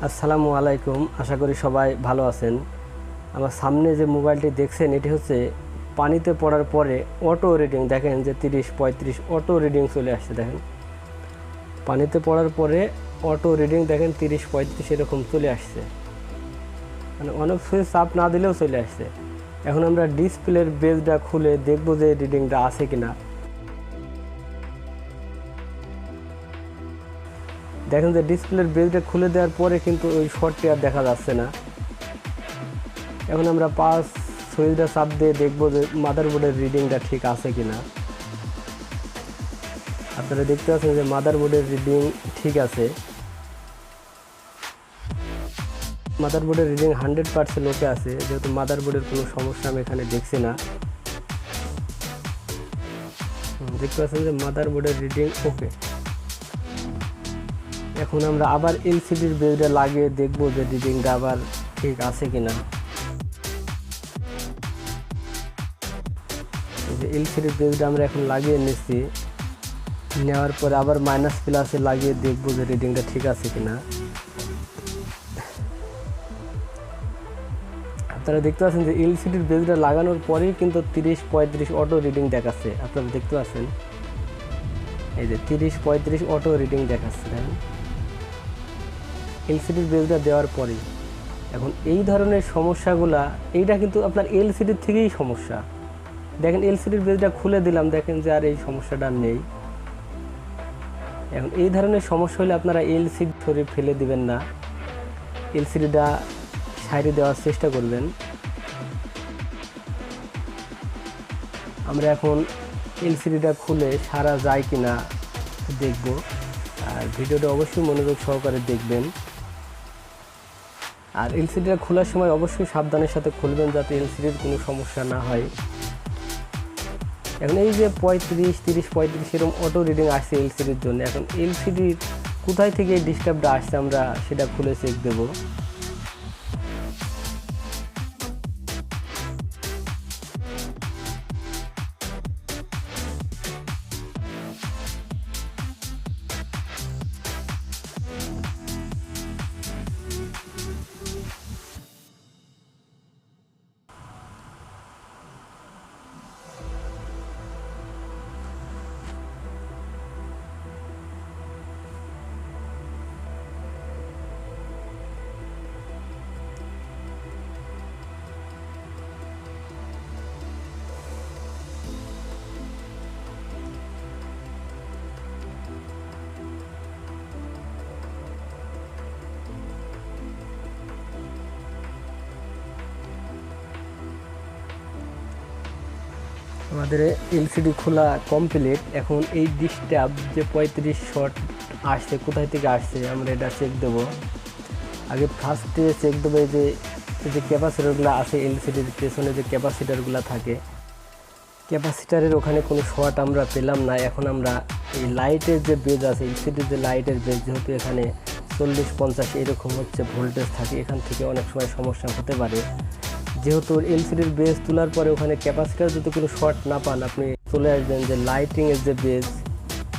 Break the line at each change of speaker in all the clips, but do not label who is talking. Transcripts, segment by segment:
আসসালামু আলাইকুম, আশা করি সবাই ভালো আছেন। আমার সামনে যে মোবাইলটি দেখছেন এটি হচ্ছে পানিতে পড়ার পরে অটো রিডিং। দেখেন যে 30-35 অটো রিডিং চলে আসছে। দেখেন পানিতে পড়ার পরে অটো রিডিং দেখেন 30-35 এরকম চলে আসছে, মানে অনেক সুইচ চাপ না দিলেও চলে আসছে। এখন আমরা ডিসপ্লের বেজটা খুলে দেখব যে রিডিংটা আছে কিনা। দেখেন যে ডিসপ্লের বেজটা খুলে দেওয়ার পরে কিন্তু ওই শর্টটি আর দেখা যাচ্ছে না। এখন আমরা সুইচটা চাপ দিয়ে দেখব যে মাদারবোর্ডের রিডিংটা ঠিক আছে কিনা। আপনারা দেখতে পাচ্ছেন যে মাদারবোর্ডের রিডিং ঠিক আছে। মাদারবোর্ডের রিডিং 100% ওকে আছে, যেহেতু মাদারবোর্ডের কোনো সমস্যা আমি এখানে দেখছি না। দেখতে পাচ্ছেন যে মাদারবোর্ডের রিডিং ওকে। এখন আমরা আবার এলসিডির বেজটা লাগিয়ে দেখব যে রিডিংটা আবার ঠিক আছে কিনা। যে এলসিডির বেজটা আমরা এখন লাগিয়ে নিচ্ছি, নেওয়ার পরে আবার মাইনাস প্লাসে লাগিয়ে দেখব যে রিডিংটা ঠিক আছে কিনা। আপনারা দেখতে পাচ্ছেন যে এলসিডির বেজটা লাগানোর পরেই কিন্তু 30-35 অটো রিডিং দেখাচ্ছে। আপনারা দেখতে পাচ্ছেন এই যে 30-35 অটো রিডিং দেখাচ্ছে। দেখেন এলসিডির বেজটা দেওয়ার পরেই। এখন এই ধরনের সমস্যাগুলা, এইটা কিন্তু আপনার এলসিডির থেকেই সমস্যা। দেখেন এলসিডির বেজটা খুলে দিলাম, দেখেন যে আর এই সমস্যাটা নেই। এখন এই ধরনের সমস্যা হলে আপনারা এলসিডি সরিয়ে ফেলে দিবেন না, এলসিডিটা সাইডে দেওয়ার চেষ্টা করবেন। আমরা এখন এলসিডিটা খুলে সারা যায় কিনা দেখব, আর ভিডিওটা অবশ্যই মনোযোগ সহকারে দেখবেন। আর এলসিডিটা খোলার সময় অবশ্যই সাবধানের সাথে খুলবেন, যাতে এলসিডির কোনো সমস্যা না হয়। এখন এই যে 30-35 এরকম অটো রিডিং আসছে এলসিডির জন্য। এখন এলসিডির কোথায় থেকে এই ডিস্টার্বটা আসছে আমরা সেটা খুলে চেক দেব। আমাদের এলসিডি খোলা কমপ্লিট। এখন এই ডিস্টার্ব যে 35 শর্ট আসছে কোথায় থেকে আসছে আমরা এটা চেক দেব। আগে ফার্স্টে চেক দেবো এই যে ক্যাপাসিটারগুলো আছে এলসিডির পেছনে, যে ক্যাপাসিটারগুলো থাকে, ক্যাপাসিটারের ওখানে কোনো শর্ট আমরা পেলাম না। এখন আমরা এই লাইটের যে বেজ আছে, এলসিডির যে লাইটের বেজ, যেহেতু এখানে 40-50 এরকম হচ্ছে ভোল্টেজ থাকে, এখান থেকে অনেক সময় সমস্যা হতে পারে। যেহেতু এলসিডির বেজ তোলার পরে ওখানে ক্যাপাসিটার যদি কোনো শর্ট না পান, আপনি চলে আসবেন যে লাইটিংয়ের যে বেজ,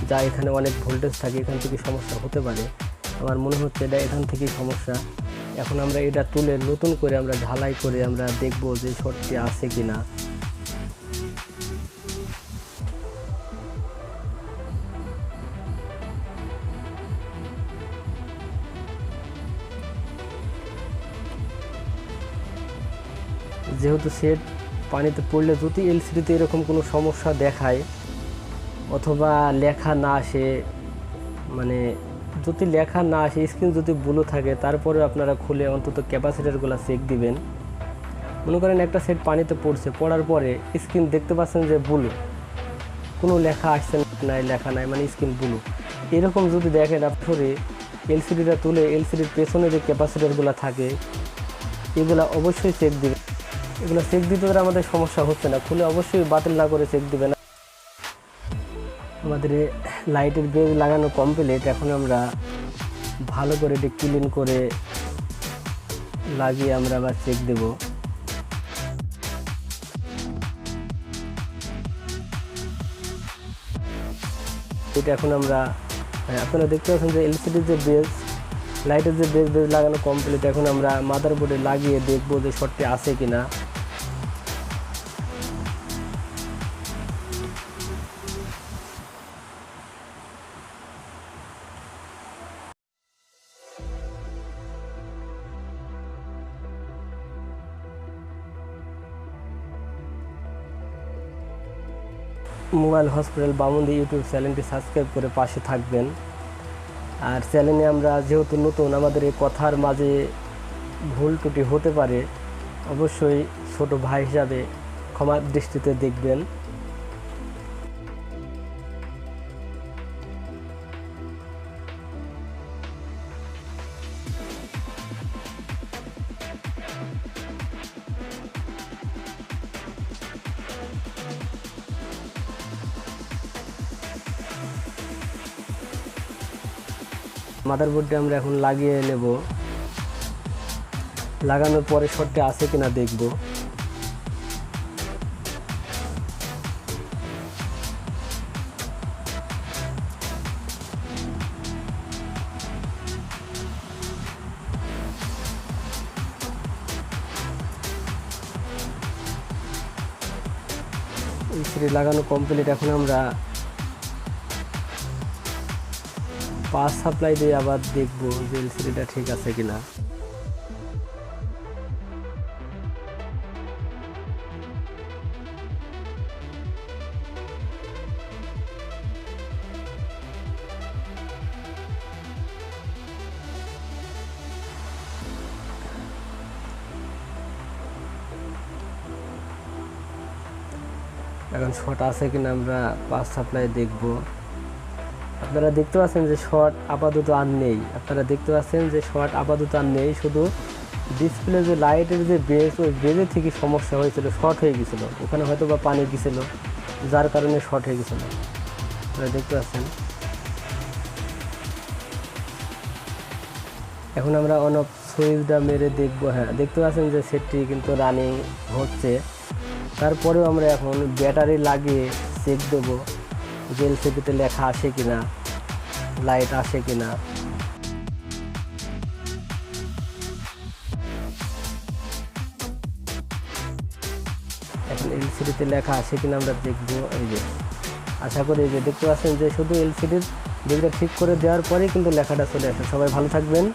যা এখানে অনেক ভোল্টেজ থাকে, এখান থেকে সমস্যা হতে পারে। আমার মনে হচ্ছে এটা এখান থেকেই সমস্যা। এখন আমরা এটা তুলে নতুন করে আমরা ঝালাই করে আমরা দেখব যে শর্টটি আছে কি না। যেহেতু সেট পানিতে পড়লে যদি এলসিডিতে এরকম কোনো সমস্যা দেখায় অথবা লেখা না আসে, মানে যদি লেখা না আসে, স্ক্রিন যদি ব্লু থাকে, তারপরে আপনারা খুলে অন্তত ক্যাপাসিটারগুলো চেক দিবেন। মনে করেন একটা সেট পানিতে পড়ছে, পড়ার পরে স্ক্রিন দেখতে পাচ্ছেন যে ব্লু, কোনো লেখা আসছে নাই, লেখা নাই, মানে স্ক্রিন ব্লু, এরকম যদি দেখেন, আপনি এলসিডিটা তুলে এলসিডির পেছনে যে ক্যাপাসিটারগুলো থাকে এগুলো অবশ্যই চেক দিবেন। এগুলো চেক দিতে দ্বারা আমাদের সমস্যা হচ্ছে না, খুলে অবশ্যই বাতিল না করে চেক দিবেন। আমাদের লাইটের বেজ লাগানো কমপ্লিট। এখন আমরা ভালো করে এটি ক্লিন করে লাগিয়ে আমরা আবার চেক দেব। এটা এখন আমরা আপনারা দেখতে পাচ্ছেন যে এলসিডির যে বেজ লাইটের যে বেস লাগানো কমপ্লিট। এখন আমরা মাদারবোর্ডে লাগিয়ে দেখবো যে শর্টটি আছে কিনা। মোবাইল হসপিটাল বামুন্দি ইউটিউব চ্যানেলটি সাবস্ক্রাইব করে পাশে থাকবেন। আর চ্যানেলে আমরা যেহেতু নতুন, আমাদের এই কথার মাঝে ভুল ত্রুটি হতে পারে, অবশ্যই ছোট ভাই হিসাবে ক্ষমার দৃষ্টিতে দেখবেন। মাদারবোর্ডে আমরা এখন লাগিয়ে নেব। লাগানোর পরে শর্টটি আছে কিনা দেখব। এলসিডি লাগানো কমপ্লিট। এখন আমরা পাওয়ার সাপ্লাই দিয়ে আবার দেখব যে এলসিডিটা ঠিক আছে কিনা। এখন শর্ট আছে কিনা আমরা পাওয়ার সাপ্লাই দেখব। আপনারা দেখতে পাচ্ছেন যে শর্ট আপাতত আর নেই। শুধু ডিসপ্লে যে লাইটের যে বেস, ওই বেজে থেকে সমস্যা হয়েছিল, শর্ট হয়ে গেছিলো। ওখানে হয়তো বা পানি গেছিল, যার কারণে শর্ট হয়ে গেছিলো। আপনারা দেখতে পাচ্ছেন। এখন আমরা অন অফ সুইচটা মেরে দেখব। হ্যাঁ, দেখতে পাচ্ছেন যে সেটটি কিন্তু রানিং হচ্ছে। তারপরেও আমরা এখন ব্যাটারি লাগিয়ে চেক দেবো যে এলসিডিতে লেখা আসে কিনা, লাইট আসে কিনা। এখন এলসিডিতে লেখা আসে কিনা আমরা দেখবো। এই যে আশা করি যে দেখতে পাচ্ছেন যে শুধু এলসিডির দিকটা ঠিক করে দেওয়ার পরেই কিন্তু লেখাটা চলে আসে। সবাই ভালো থাকবেন।